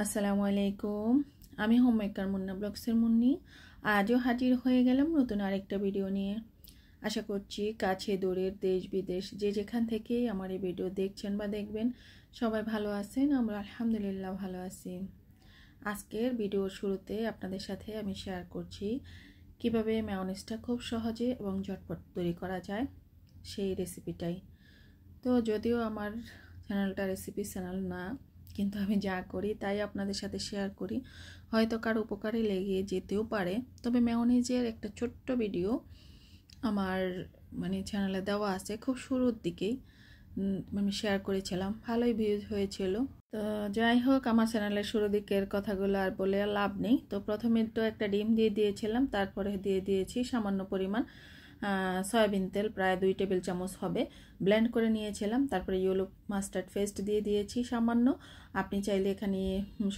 আসসালামু আলাইকুম। আমি হোমমেকার মুন্না ব্লগসের মুন্নি। আজও হাজির হয়ে গেলাম নতুন আরেকটা ভিডিও নিয়ে। আশা করছি কাছে দূরের দেশ বিদেশ যে যেখান থেকেই আমার এই ভিডিও দেখছেন বা দেখবেন সবাই ভালো আছেন। আমরা আলহামদুলিল্লাহ ভালো আছি। আজকের ভিডিওর শুরুতে আপনাদের সাথে আমি শেয়ার করছি কিভাবে মেয়োনিজটা খুব সহজে এবং ঝটপট তৈরি করা যায় সেই রেসিপিটাই। তো যদিও আমার চ্যানেলটা রেসিপি চ্যানেল না, কিন্তু আমি যা করি তাই আপনাদের সাথে শেয়ার করি। হয়তো কারো উপকারে লেগে যেতেও পারে। তবে মেয়োনিজের একটা ছোট্ট ভিডিও আমার চ্যানেলে দেওয়া আছে, খুব শুরুর দিকেই আমি শেয়ার করেছিলাম, ভালোই ভিউজ হয়েছিল। তো যাই হোক, আমার চ্যানেলের শুরু দিকের কথাগুলো আর বলে লাভ নেই। তো প্রথমে তো একটা ডিম দিয়ে দিয়েছিলাম, তারপরে দিয়ে দিয়েছি সামান্য পরিমাণ সয়াবিন তেল, প্রায় 2 টেবিল চামচ হবে, ব্লেন্ড করে নিয়েছিলাম। তারপরে ইয়েলো মাস্টার্ড পেস্ট দিয়ে দিয়েছি সামান্য। আপনি চাইলে এখানে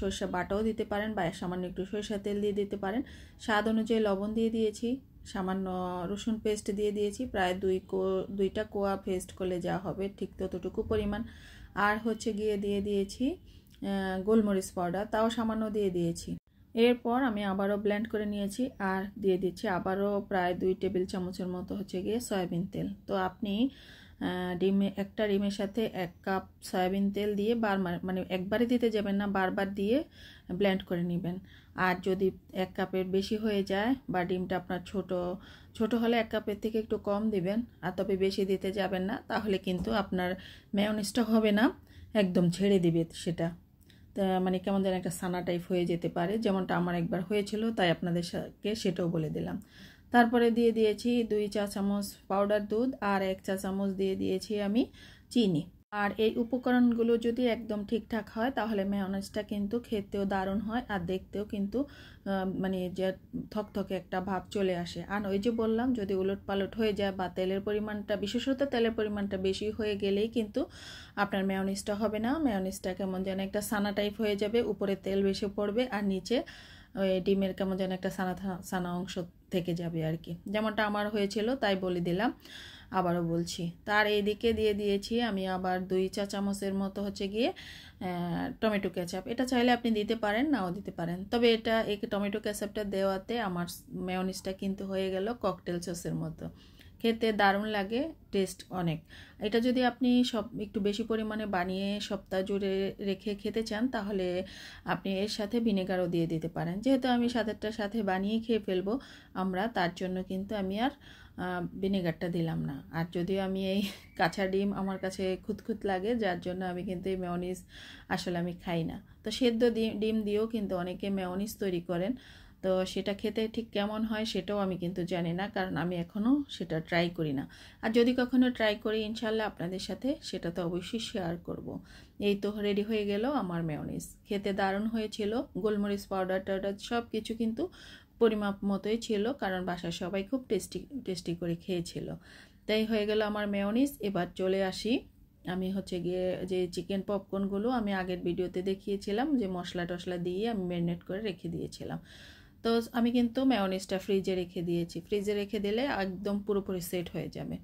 সরষা বাটাও দিতে পারেন বা সামান্য একটু সরষা তেল দিয়ে দিতে পারেন। স্বাদ অনুযায়ী লবণ দিয়ে দিয়েছি, সামান্য রসুন পেস্ট দিয়ে দিয়েছি, প্রায় দুইটা কোয়া পেস্ট করলে যা হবে ঠিক ততটুকু পরিমাণ। আর গিয়ে দিয়ে দিয়েছি গোলমরিচ পাউডার, তাও সামান্য দিয়ে দিয়েছি। এরপর আমি আবারও ব্লেন্ড করে নিয়েছি আর দিয়ে দিচ্ছি আবারও প্রায় 2 টেবিল চামচের মতো গিয়ে সয়াবিন তেল। তো আপনি একটা ডিমের সাথে 1 কাপ সয়াবিন তেল দিয়ে একবারে দিতে যাবেন না, বারবার দিয়ে ব্লেন্ড করে নেবেন। আর যদি 1 কাপের বেশি হয়ে যায় বা ডিমটা আপনার ছোট হলে 1 কাপের থেকে একটু কম দিবেন, আর তবে বেশি দিতে যাবেন না, তাহলে কিন্তু আপনার মেয়োনিজটা হবে না, একদম ছেড়ে দিবে সেটা। কেমন যেন একটা সানা টাইপ হয়ে যেতে পারে, যেমনটা আমার একবার হয়েছিল, তাই আপনাদেরকে সেটাও বলে দিলাম। তারপরে দিয়ে দিয়েছি 2 চা চামচ পাউডার দুধ আর 1 চা চামচ দিয়ে দিয়েছি আমি চিনি। আর এই উপকরণগুলো যদি একদম ঠিকঠাক হয় তাহলে মেয়োনিজটা কিন্তু খেতেও দারুণ হয় আর দেখতেও কিন্তু যে থকথকে একটা ভাব চলে আসে। আর ওই যে বললাম, যদি উলটপালট হয়ে যায় বা তেলের পরিমাণটা, বিশেষত তেলের পরিমাণটা বেশি হয়ে গেলেই কিন্তু আপনার মেয়োনিজটা হবে না। মেয়োনিজটা কেমন যেন একটা সানা টাইপ হয়ে যাবে, উপরে তেল বেশি পড়বে আর নিচে ওই ডিমের কেমন যেন একটা সানা অংশ থেকে যাবে আর কি, যেমনটা আমার হয়েছিল, তাই বলে দিলাম, আবারও বলছি। তার এইদিকে দিয়ে দিয়েছি আমি আবার 2 চা চামচের মতো গিয়ে টমেটো কেচাপ। এটা চাইলে আপনি দিতে পারেন, নাও দিতে পারেন, তবে এই টমেটো কেচাপটা দেওয়াতে আমার মেয়োনিজটা কিন্তু হয়ে গেল ককটেল সসের মতো, খেতে দারুণ লাগে, টেস্ট অনেক। এটা যদি আপনি একটু বেশি পরিমাণে বানিয়ে সপ্তাহ জুড়ে রেখে খেতে চান তাহলে আপনি এর সাথে ভিনেগারও দিয়ে দিতে পারেন। যেহেতু আমি সাথেরটার সাথে বানিয়ে খেয়ে ফেলবো আমরা, তার জন্য কিন্তু আমি আর ভিনেগারটা দিলাম না। আর যদিও আমি এই কাঁচা ডিম আমার কাছে খুঁতখুত লাগে, যার জন্য আমি কিন্তু এই মেয়োনিজ আসলে আমি খাই না। তো সেদ্ধ ডিম দিয়েও কিন্তু অনেকে মেয়োনিজ তৈরি করেন, তো সেটা খেতে ঠিক কেমন হয় সেটাও আমি কিন্তু জানি না, কারণ আমি এখনও সেটা ট্রাই করি না। আর যদি কখনো ট্রাই করি ইনশাল্লাহ আপনাদের সাথে সেটা তো অবশ্যই শেয়ার করব। এই তো রেডি হয়ে গেল আমার মেয়োনিজ, খেতে দারুণ হয়েছিল। গোলমরিচ পাউডার টাউডার সব কিছু কিন্তু পরিমাপ মতোই ছিল, কারণ বাসায় সবাই খুব টেস্টি করে খেয়েছিল। তাই হয়ে গেল আমার মেয়োনিজ। এবার চলে আসি, আমি গিয়ে যে চিকেন পপকর্নগুলো আমি আগের ভিডিওতে দেখিয়েছিলাম, যে মশলা টশলা দিয়ে আমি ম্যারিনেট করে রেখে দিয়েছিলাম। তো আমি কিন্তু মেয়োনিজটা ফ্রিজে রেখে দিয়েছি, ফ্রিজে রেখে দিলে একদম পুরোপুরি সেট হয়ে যাবে।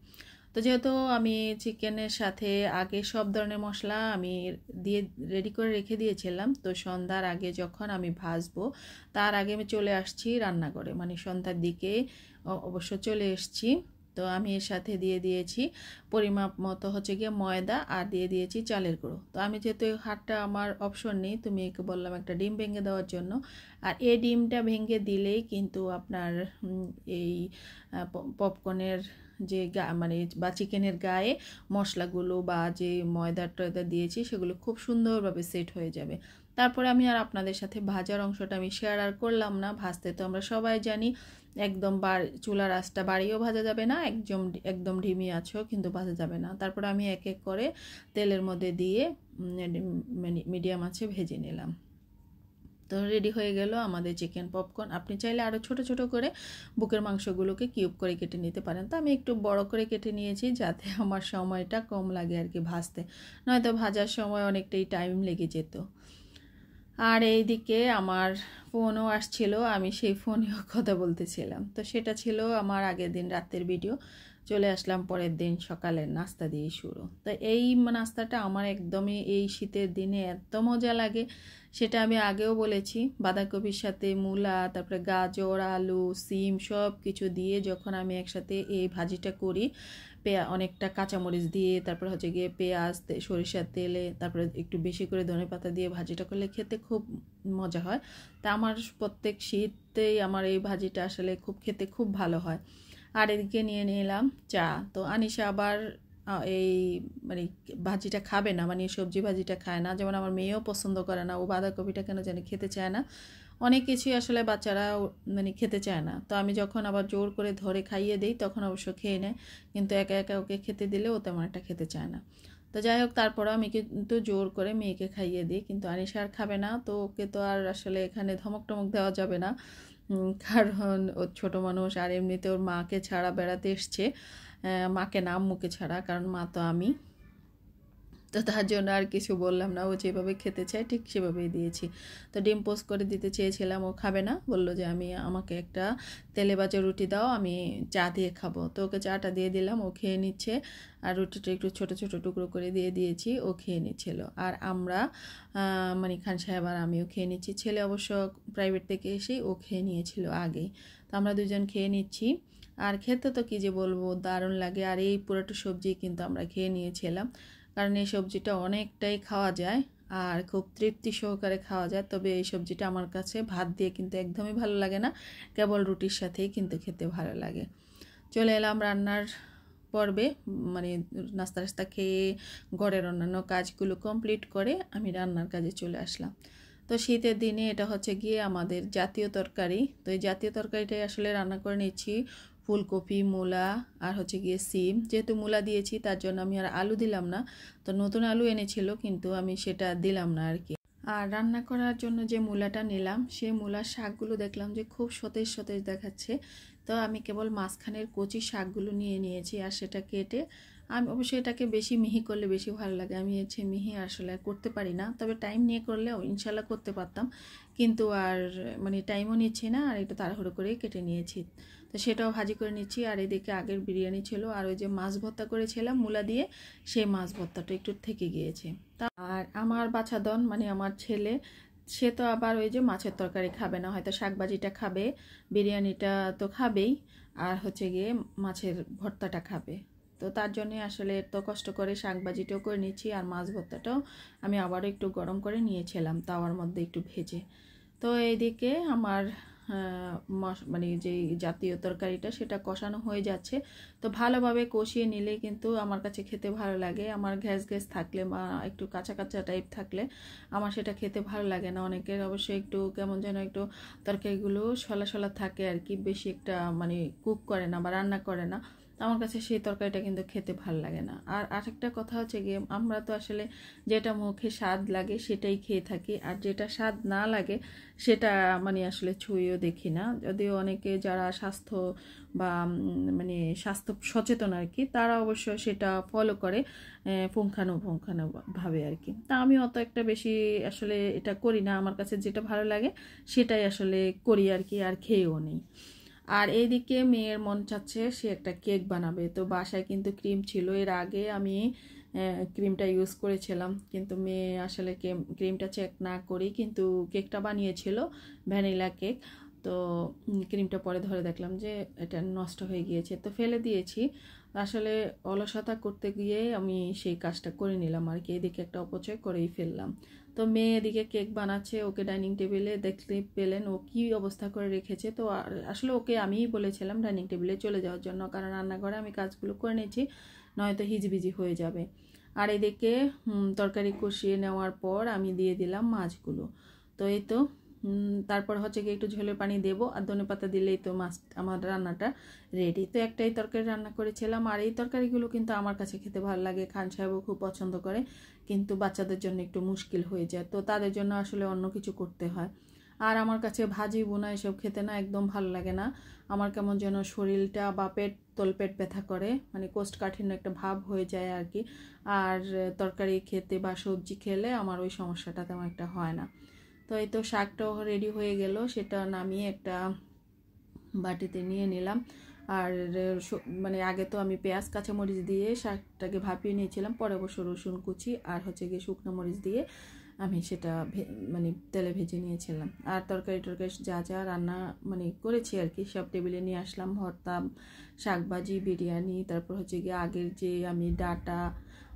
তো যেহেতু আমি চিকেনের সাথে আগে সব ধরনের মশলা আমি দিয়ে রেডি করে রেখে দিয়েছিলাম, তো সন্ধ্যার আগে যখন আমি ভাজবো তার আগে আমি চলে আসছি রান্নাঘরে, সন্ধ্যার দিকে অবশ্য চলে এসছি। তো আমি এর সাথে দিয়ে দিয়েছি পরিমাপ মতো গিয়ে ময়দা আর দিয়ে দিয়েছি চালের গুঁড়ো। তো আমি যেহেতু হাতটা আমার অপশন নেই, তুমি একে বললাম একটা ডিম ভেঙে দেওয়ার জন্য, আর এই ডিমটা ভেঙে দিলেই কিন্তু আপনার এই পপকর্নের যে বা চিকেনের গায়ে মশলাগুলো বা যে ময়দা টয়দা দিয়েছি সেগুলো খুব সুন্দরভাবে সেট হয়ে যাবে। তারপরে আমি আর আপনাদের সাথে ভাজার অংশটা আমি শেয়ার আর করলাম না, ভাজতে তো আমরা সবাই জানি একদম চুলার আঁচটা বাড়িয়েও ভাজা যাবে না, একদম ঢিমি আঁচও কিন্তু ভাজা যাবে না। তারপরে আমি এক এক করে তেলের মধ্যে দিয়ে মিডিয়াম আঁচে ভেজে নিলাম। তো রেডি হয়ে গেল আমাদের চিকেন পপকর্ন। আপনি চাইলে আরও ছোট ছোট করে বুকের মাংসগুলোকে কিউব করে কেটে নিতে পারেন। তো আমি একটু বড় করে কেটে নিয়েছি যাতে আমার সময়টা কম লাগে আর কি ভাজতে, নয়তো ভাজার সময় অনেকটাই টাইম লেগে যেত। আর এইদিকে আমার ফোনও আসছিল, আমি সেই ফোনেও কথা বলতেছিলাম। তো সেটা ছিল আমার আগের দিন রাতের ভিডিও। চলে আসলাম পরের দিন সকালের নাস্তা দিয়ে শুরু। তো এই নাস্তাটা আমার একদমই এই শীতের দিনে এত মজা লাগে, সেটা আমি আগেও বলেছি। বাঁধাকপির সাথে মূলা, তারপরে গাজর, আলু, সিম সব কিছু দিয়ে যখন আমি একসাথে এই ভাজিটা করি, অনেকটা কাঁচামরিচ দিয়ে, তারপর হচ্ছে গিয়ে পেঁয়াজ, সরিষার তেলে, তারপরে একটু বেশি করে ধনেপাতা দিয়ে ভাজিটা করলে খেতে খুব মজা হয়। তা আমার প্রত্যেক শীতেই আমার এই ভাজিটা আসলে খেতে খুব ভালো হয়। আর এদিকে নিয়ে নিলাম চা। তো আনিশা আবার এই মানে ভাজিটা খাবে না, মানে সবজি ভাজিটা খায় না, যেমন আমার মেয়েও পছন্দ করে না, ও বাঁধাকপিটা কেন জানি খেতে চায় না। অনেক কিছুই আসলে বাচ্চারা মানে খেতে চায় না। তো আমি যখন আবার জোর করে ধরে খাইয়ে দিই তখন অবশ্য খেয়ে নেয়, কিন্তু একা একা ওকে খেতে দিলে ও তেমন একটা খেতে চায় না। তো যাই হোক, তারপরও আমি কিন্তু জোর করে মেয়েকে খাইয়ে দিই, কিন্তু আনিশা আর খাবে না। তো ওকে তো আর আসলে এখানে ধমক টমক দেওয়া যাবে না, কারণ ওর ছোটো মানুষ, আর এমনিতে ওর মাকে ছাড়া বেড়াতে এসছে, মাকে নাম মুখে ছাড়া, কারণ মা তো আমি। তো তার জন্য আর কিছু বললাম না, ও যেভাবে খেতে চায় ঠিক সেভাবেই দিয়েছি। তো ডিম পোস্ট করে দিতে চেয়েছিলাম, ও খাবে না, বলল যে আমাকে একটা তেলে ভাজা রুটি দাও, আমি চা দিয়ে খাবো। তো ওকে চাটা দিয়ে দিলাম, ও খেয়ে নিচ্ছে। আর রুটিটা একটু ছোট ছোট টুকরো করে দিয়ে দিয়েছি, ও খেয়ে নিচ্ছিল। আর আমরা মানে খান সাহেব আর আমিও খেয়ে নিচ্ছি। ছেলে অবশ্য প্রাইভেট থেকে এসেই ও খেয়ে নিয়েছিল আগেই। তো আমরা দুজন খেয়ে নিচ্ছি। আর খেতে তো কী যে বলবো, দারুণ লাগে। আর এই পুরোটা সবজি কিন্তু আমরা খেয়ে নিয়েছিলাম, কারণ এই সবজিটা অনেকটাই খাওয়া যায় আর খুব তৃপ্তি সহকারে খাওয়া যায়। তবে এই সবজিটা আমার কাছে ভাত দিয়ে কিন্তু একদমই ভালো লাগে না, কেবল রুটির সাথেই কিন্তু খেতে ভালো লাগে। চলে এলাম রান্নার পর্বে, মানে নাস্তা টাস্তা খেয়ে ঘরের অন্যান্য কাজগুলো কমপ্লিট করে আমি রান্নার কাজে চলে আসলাম। তো শীতের দিনে এটা হচ্ছে গিয়ে আমাদের জাতীয় তরকারি। তো এই জাতীয় তরকারিটাই আসলে রান্না করে নিচ্ছি। ফুলকপি, মূলা আর হচ্ছে গিয়ে সিম। যেহেতু মূলা দিয়েছি তার জন্য আমি আর আলু দিলাম না। তো নতুন আলু এনেছিল কিন্তু আমি সেটা দিলাম না আর কি। আর রান্না করার জন্য যে মূলাটা নিলাম, সেই মূলার শাকগুলো দেখলাম যে খুব সতেজ সতেজ দেখাচ্ছে। তো আমি কেবল মাঝখানের কচি শাকগুলো নিয়ে নিয়েছি, আর সেটা কেটে আমি অবশ্যই এটাকে বেশি মিহি করলে বেশি ভালো লাগে। আমি হচ্ছে মিহি আসলে করতে পারি না, তবে টাইম নিয়ে করলেও ইনশাল্লাহ করতে পারতাম, কিন্তু আর মানে টাইমও নিচ্ছি না, আর এটা তাড়াহুড়ো করেই কেটে নিয়েছি। তো সেটাও ভাজি করে নিচ্ছি। আর এদিকে আগের বিরিয়ানি ছিল, আর ওই যে মাছ ভর্তা করেছিলাম মূলা দিয়ে, সেই মাছ ভর্তাটা একটু থেকে গিয়েছে। আর আমার বাছাধন মানে আমার ছেলে, সে তো আবার ওই যে মাছের তরকারি খাবে না, হয়তো শাকভাজিটা খাবে, বিরিয়ানিটা তো খাবেই, আর হচ্ছে গিয়ে মাছের ভর্তাটা খাবে। তো তার জন্যে আসলে তো কষ্ট করে শাকভাজিটাও করে নিচ্ছি, আর মাছ ভর্তাটাও আমি আবারও একটু গরম করে নিয়েছিলাম তাওয়ার মধ্যে একটু ভেজে। তো এইদিকে আমার মানে যে জাতীয় তরকারিটা সেটা কষানো হয়ে যাচ্ছে। তো ভালোভাবে কষিয়ে নিলে কিন্তু আমার কাছে খেতে ভালো লাগে। আমার গ্যাস গ্যাস থাকলে বা একটু কাঁচা কাঁচা টাইপ থাকলে আমার সেটা খেতে ভালো লাগে না। অনেকের অবশ্যই একটু কেমন যেন একটু তরকারিগুলো শলা শলা থাকে আর কি, বেশি একটা মানে কুক করে না বা রান্না করে না। আমার কাছে সেই তরকারিটা কিন্তু খেতে ভালো লাগে না। আর আরেকটা কথা হচ্ছে গিয়ে, আমরা তো আসলে যেটা মুখে স্বাদ লাগে সেটাই খেয়ে থাকি, আর যেটা স্বাদ না লাগে সেটা মানে আসলে ছুঁয়েও দেখি না। যদিও অনেকে যারা স্বাস্থ্য বা মানে স্বাস্থ্য সচেতন আর কি, তারা অবশ্য সেটা ফলো করে পুঙ্খানুপুঙ্খানুভাবে আর কি। তা আমি অত একটা বেশি আসলে এটা করি না, আমার কাছে যেটা ভালো লাগে সেটাই আসলে করি আর কি, আর খেয়েও নেই। আর এইদিকে মেয়ের মন চাচ্ছে সে একটা কেক বানাবে। তো বাসায় কিন্তু ক্রিম ছিল, এর আগে আমি ক্রিমটা ইউজ করেছিলাম, কিন্তু মেয়ে আসলে ক্রিমটা চেক না করেই কিন্তু কেকটা বানিয়েছিল, ভ্যানিলা কেক। তো ক্রিমটা পরে ধরে দেখলাম যে এটা নষ্ট হয়ে গিয়েছে, তো ফেলে দিয়েছি। আসলে অলসতা করতে গিয়ে আমি সেই কাজটা করে নিলাম আর কি, এদিকে একটা অপচয় করেই ফেললাম। তো মেয়ে এদিকে কেক বানাচ্ছে, ওকে ডাইনিং টেবিলে দেখতে পেলেন ও কী অবস্থা করে রেখেছে। তো আসলে ওকে আমিই বলেছিলাম ডাইনিং টেবিলে চলে যাওয়ার জন্য, কারণ রান্নাঘরে আমি কাজগুলো করে নিয়েছি, নয়তো হিজিবিজি হয়ে যাবে। আর এদিকে তরকারি কষিয়ে নেওয়ার পর আমি দিয়ে দিলাম মাছগুলো। তো এই তো তারপর হচ্ছে কি একটু ঝোলের পানি দেবো, আর ধনেপাতা দিলেই তো মাছ আমার রান্নাটা রেডি। তো একটাই তরকারি রান্না করেছিলাম, আর এই তরকারিগুলো কিন্তু আমার কাছে খেতে ভালো লাগে, খান সাহেবও খুব পছন্দ করে, কিন্তু বাচ্চাদের জন্য একটু মুশকিল হয়ে যায়, তো তাদের জন্য আসলে অন্য কিছু করতে হয়। আর আমার কাছে ভাজি বোনা এসব খেতে না একদম ভালো লাগে না, আমার কেমন যেন শরীরটা বা তলপেট ব্যথা করে, মানে কোষ্ঠকাঠিন্য একটা ভাব হয়ে যায় আর কি। আর তরকারি খেতে বা সবজি খেলে আমার ওই সমস্যাটা তেমন একটা হয় না। তো এই তো শাকটাও রেডি হয়ে গেল, সেটা নামিয়ে একটা বাটিতে নিয়ে নিলাম। আর মানে আগে তো আমি পেঁয়াজ কাঁচামরিচ দিয়ে শাকটাকে ভাপিয়ে নিয়েছিলাম, পরে অবশ্য রসুন কুচি আর হচ্ছে গিয়ে শুকনো মরিচ দিয়ে আমি সেটা মানে তেলে ভেজে নিয়েছিলাম। আর তরকারি যা যা রান্না মানে করেছি আর কি সব টেবিলে নিয়ে আসলাম। ভর্তা, শাকভাজি, বিরিয়ানি, তারপর হচ্ছে গিয়ে আগের যে আমি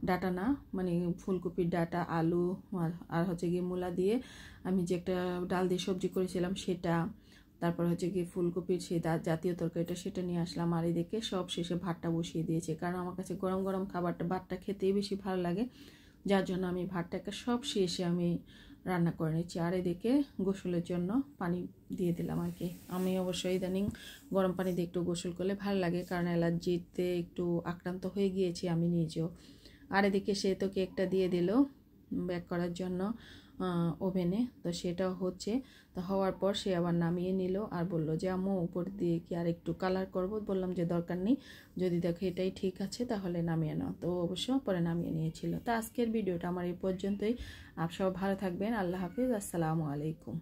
ডাটা না মানে ফুলকপির ডাটা, আলু আর হচ্ছে গিয়ে মূলা দিয়ে আমি যে একটা ডাল দিয়ে সবজি করেছিলাম সেটা, তারপর হচ্ছে গিয়ে ফুলকপির সেই জাতীয় তরকারিটা সেটা নিয়ে আসলাম। আর এদিকে সব শেষে ভাতটা বসিয়ে দিয়েছি, কারণ আমার কাছে গরম গরম ভাতটা খেতেই বেশি ভালো লাগে, যার জন্য আমি ভাতটাকে সব শেষে আমি রান্না করে নিচ্ছি। আর এদিকে গোসলের জন্য পানি দিয়ে দিলাম আর কি। আমি অবশ্যই ইদানিং গরম পানি দিয়ে একটু গোসল করলে ভালো লাগে, কারণ অ্যালার্জিতে একটু আক্রান্ত হয়ে গিয়েছি আমি নিজেও। আর এদিকে সে তো কেকটা দিয়ে দিল বেক করার জন্য ওভেনে, তো সেটাও হচ্ছে। তো হওয়ার পর সে আবার নামিয়ে নিল আর বলল যে আম্মু উপর দিয়ে কি আর একটু কালার করব। বললাম যে দরকার নেই, যদি দেখো এটাই ঠিক আছে তাহলে নামিয়ে নাও। তো অবশ্য পরে নামিয়ে নিয়েছিল। তো আজকের ভিডিওটা আমার এই পর্যন্তই। সব ভালো থাকবেন। আল্লাহ হাফিজ, আসসালামু আলাইকুম।